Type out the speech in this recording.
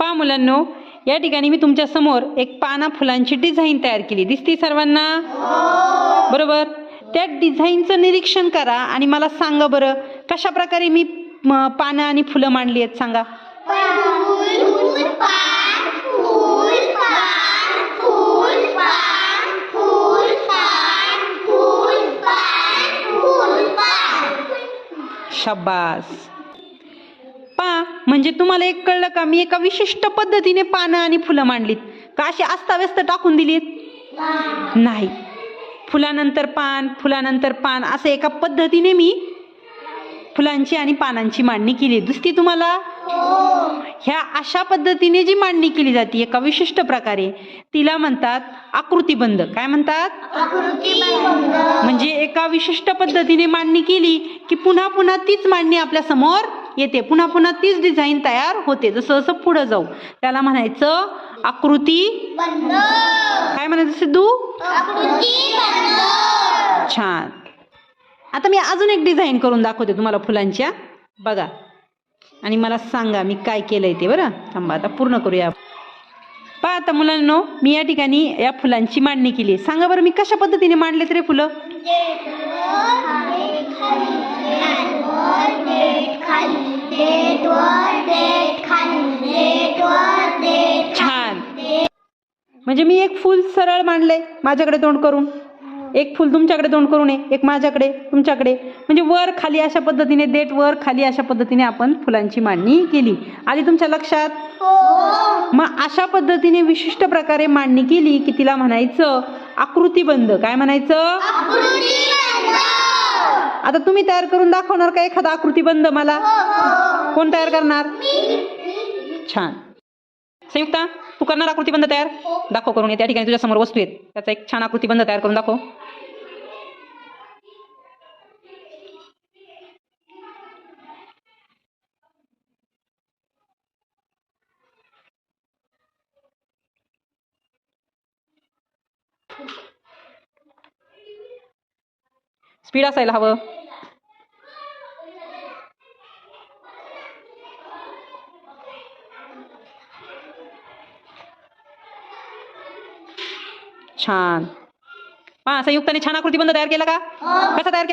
पहा मुलांनो, या ठिकाणी मी तुमच्या समोर एक पाना फुलांची डिझाईन तयार केली, दिसती सर्वांना? बरोबर. त्या डिझाईनचं निरीक्षण करा आणि मला सांगा बरं, कशा प्रकारे मी पानं आणि फुलं मांडली आहेत सांगा. शाबास. पहा, म्हणजे तुम्हाला एक कळलं का, मी एका विशिष्ट पद्धतीने पानं आणि फुलं मांडलीत का अशी अस्ताव्यस्त टाकून दिलीत? नाही. फुलानंतर पान, फुलानंतर पान असं एका पद्धतीने मी फुलांची आणि पानांची मांडणी केली. दिसती तुम्हाला? ह्या अशा पद्धतीने जी मांडणी केली जाते एका विशिष्ट प्रकारे, तिला म्हणतात आकृतिबंध. काय म्हणतात? म्हणजे एका विशिष्ट पद्धतीने मांडणी केली की पुन्हा पुन्हा तीच मांडणी आपल्या समोर येते, पुन्हा पुन्हा तीच डिझाईन तयार होते. जसं जसं पुढे जाऊ त्याला म्हणायचं आकृतिबंध. काय म्हणायचं सिद्धू? छान. आता मी अजून एक डिझाईन करून दाखवते तुम्हाला फुलांच्या. बघा आणि मला सांगा मी काय केलंय ते. बरं थांबा, आता पूर्ण करूया. पहा आता मुलांनो, मी या ठिकाणी या फुलांची मांडणी केली. सांगा बरं मी कशा पद्धतीने मांडले तरी फुलं? छान. म्हणजे मी एक फुल सरळ मांडले माझ्याकडे तोंड करून, एक फुल तुमच्याकडे तोंड करून आहे, एक माझ्याकडे, तुमच्याकडे. म्हणजे वर खाली अशा पद्धतीने, देठ वर खाली अशा पद्धतीने आपण फुलांची मांडणी केली. आली तुमच्या लक्षात? मग अशा पद्धतीने विशिष्ट प्रकारे मांडणी केली की तिला म्हणायचं आकृतिबंध. काय म्हणायचं? आता तुम्ही तयार करून दाखवणार का एखादा आकृतिबंध मला? कोण तयार करणार? छान. संयुक्ता, तू करणार आकृतिबंध तयार? दाखव करून. त्या ठिकाणी तुझ्या समोर वस्तू आहेत, त्याचा एक छान आकृतिबंध तयार करून दाखव. स्पीड असायला हवं. छान. पहा संयुक्ताने छान आकृतिबंध तयार केला का? कसा तयार केला?